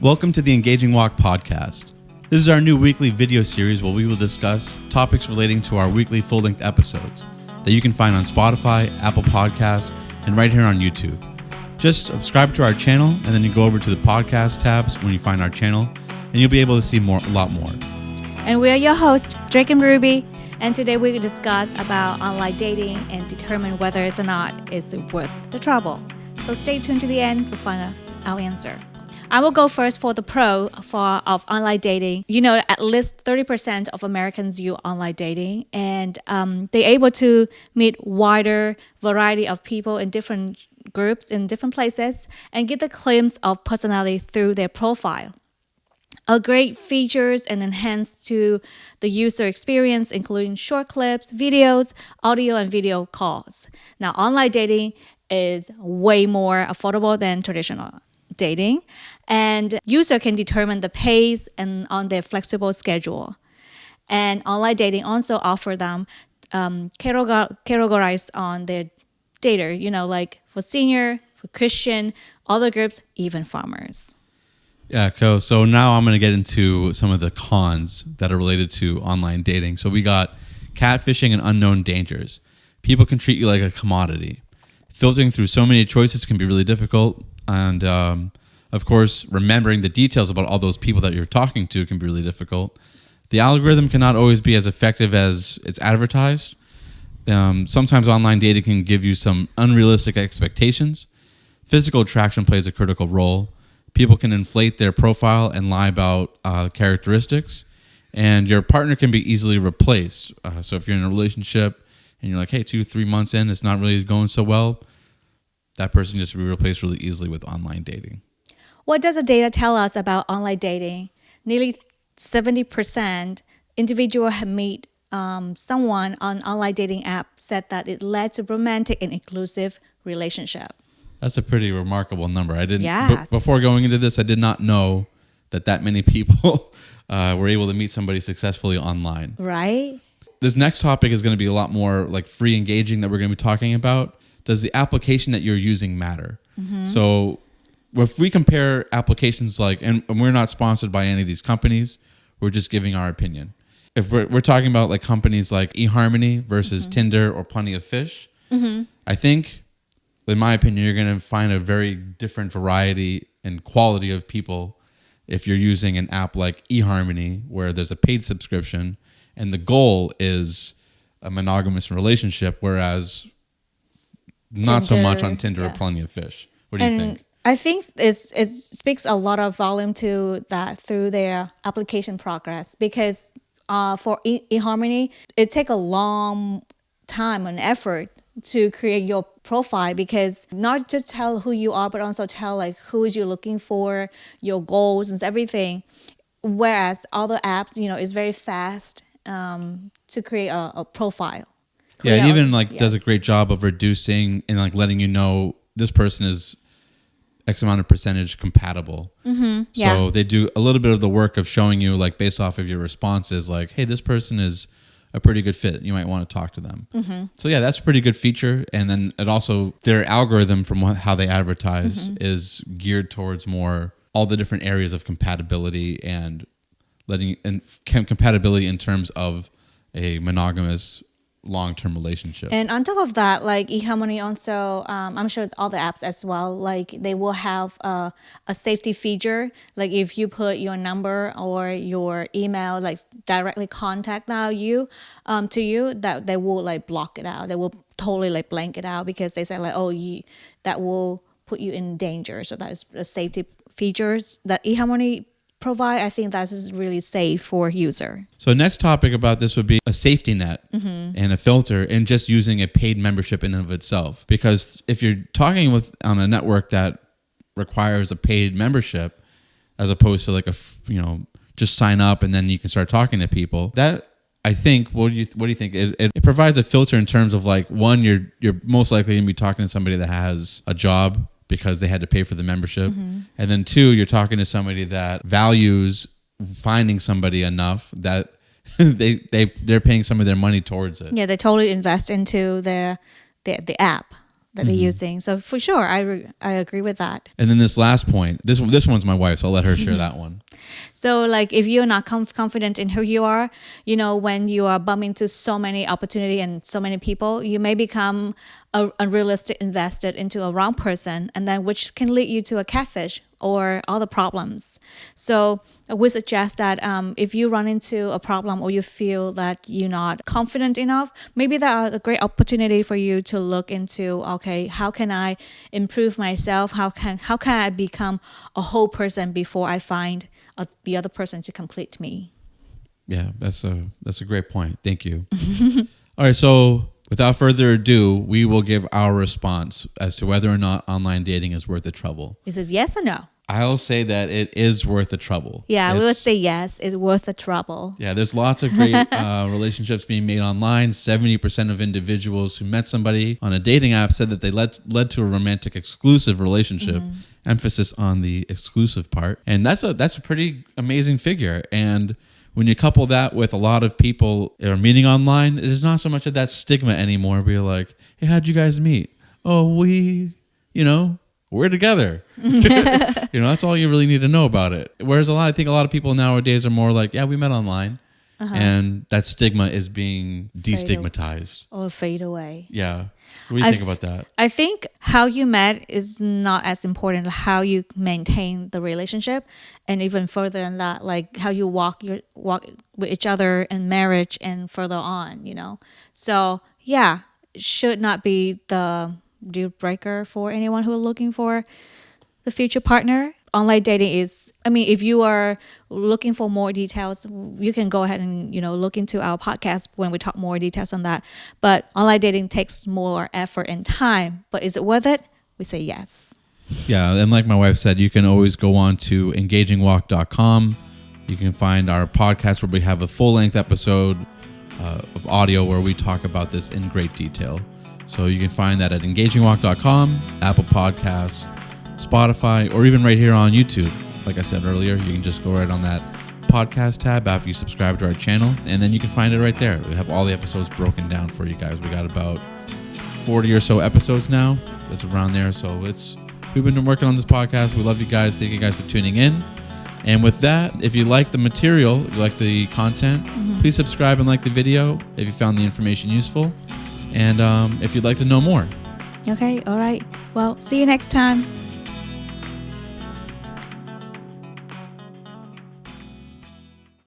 Welcome to the Engaging Walk podcast. This is our new weekly video series where we will discuss topics relating to our weekly full-length episodes that you can find on Spotify, Apple Podcasts, and right here on YouTube. Just subscribe to our channel and then you go over to the podcast tabs when you find our channel and you'll be able to see a lot more. And we are your hosts, Drake and Rubie, and today we will discuss about online dating and determine whether it's or not it's worth the trouble. So stay tuned to the end to find our answer. I will go first for the pro of online dating. You know, at least 30% of Americans use online dating, and they're able to meet wider variety of people in different groups in different places and get a glimpse of personality through their profile. A great features and enhance to the user experience, including short clips, videos, audio, and video calls. Now, online dating is way more affordable than traditional dating, and user can determine the pace and on their flexible schedule. And online dating also offer them categorized on their data, you know, like for senior, for Christian, other groups, even farmers. Yeah, cool. So now I'm going to get into some of the cons that are related to online dating. So we got catfishing and unknown dangers. People can treat you like a commodity. Filtering through so many choices can be really difficult. And of course, remembering the details about all those people that you're talking to can be really difficult. The algorithm cannot always be as effective as it's advertised. Sometimes online dating can give you some unrealistic expectations. Physical attraction plays a critical role. People can inflate their profile and lie about characteristics. And your partner can be easily replaced. So if you're in a relationship and you're like, hey, 2-3 months in, it's not really going so well, that person just be replaced really easily with online dating. What does the data tell us about online dating? Nearly 70% individuals have met someone on online dating app said that it led to romantic and inclusive relationship. That's a pretty remarkable number. I didn't. Yes. Before going into this, I did not know that many people were able to meet somebody successfully online. Right. This next topic is going to be a lot more like free engaging that we're going to be talking about. Does the application that you're using matter? Mm-hmm. So if we compare applications like, and we're not sponsored by any of these companies, we're just giving our opinion. If we're talking about like companies like eHarmony versus Tinder or Plenty of Fish, I think, in my opinion, you're going to find a very different variety and quality of people if you're using an app like eHarmony, where there's a paid subscription and the goal is a monogamous relationship, whereas not so much on Tinder or Plenty of Fish. What do you think? I think it speaks a lot of volume to that through their application progress, because for eHarmony, it takes a long time and effort to create your profile, because not just tell who you are, but also tell like who is you looking for, your goals and everything. Whereas other apps, you know, is very fast to create a profile. Yeah, it even does a great job of reducing and like letting you know this person is X amount of percentage compatible. So they do a little bit of the work of showing you, like, based off of your responses, like, hey, this person is a pretty good fit. You might want to talk to them. So yeah, that's a pretty good feature. And then it also, their algorithm from how they advertise is geared towards more all the different areas of compatibility and compatibility in terms of a monogamous long-term relationship. And on top of that, like eHarmony also, I'm sure all the apps as well, like they will have a safety feature. Like if you put your number or your email, like directly contact you, that they will like block it out. They will totally like blank it out, because they say like, that will put you in danger. So that is a safety features that eHarmony provide. I think that is really safe for user. So next topic about this would be a safety net and a filter, and just using a paid membership in and of itself. Because if you're talking on a network that requires a paid membership, as opposed to like just sign up and then you can start talking to people, that I think, what do you think? It provides a filter in terms of like, one, you're most likely going to be talking to somebody that has a job because they had to pay for the membership. And then two, you're talking to somebody that values finding somebody enough that they're paying some of their money towards it. Yeah, they totally invest into the app. that they're using. So for sure, I agree with that. And then this last point, this one's my wife, so I'll let her share that one. So like if you're not confident in who you are, when you are bumping into so many opportunity and so many people, you may become unrealistic invested into a wrong person, and then which can lead you to a catfish or other problems. So we suggest that if you run into a problem or you feel that you're not confident enough, maybe that's a great opportunity for you to look into, okay, how can I improve myself? How can I become a whole person before I find the other person to complete me? Yeah, that's a great point. Thank you. All right, so without further ado, we will give our response as to whether or not online dating is worth the trouble. Is it yes or no? I'll say that it is worth the trouble. Yeah, we would say yes, it's worth the trouble. Yeah, there's lots of great relationships being made online. 70% of individuals who met somebody on a dating app said that they led to a romantic exclusive relationship. Emphasis on the exclusive part. And that's a pretty amazing figure. And when you couple that with a lot of people that are meeting online, it is not so much of that stigma anymore. We're like, hey, how'd you guys meet? Oh, we're together. That's all you really need to know about it. Whereas I think a lot of people nowadays are more like, yeah, we met online. And that stigma is being destigmatized. Or fade away. Yeah. What do you think about that? I think how you met is not as important as how you maintain the relationship, and even further than that, like how you walk with each other in marriage and further on. So yeah, it should not be the deal breaker for anyone who are looking for the future partner. Online dating is, if you are looking for more details, you can go ahead and, look into our podcast when we talk more details on that. But online dating takes more effort and time. But is it worth it? We say yes. Yeah. And like my wife said, you can always go on to engagingwalk.com. You can find our podcast where we have a full-length episode of audio where we talk about this in great detail. So you can find that at engagingwalk.com, Apple Podcasts, Spotify, or even right here on YouTube. Like I said earlier, you can just go right on that podcast tab after you subscribe to our channel, and then you can find it right there. We have all the episodes broken down for you guys. We got about 40 or so episodes now. It's around there. So we've been working on this podcast. We love you guys. Thank you guys for tuning in. And with that, if you like the material, if you like the content, please subscribe and like the video if you found the information useful. And if you'd like to know more. Okay. All right. Well, see you next time.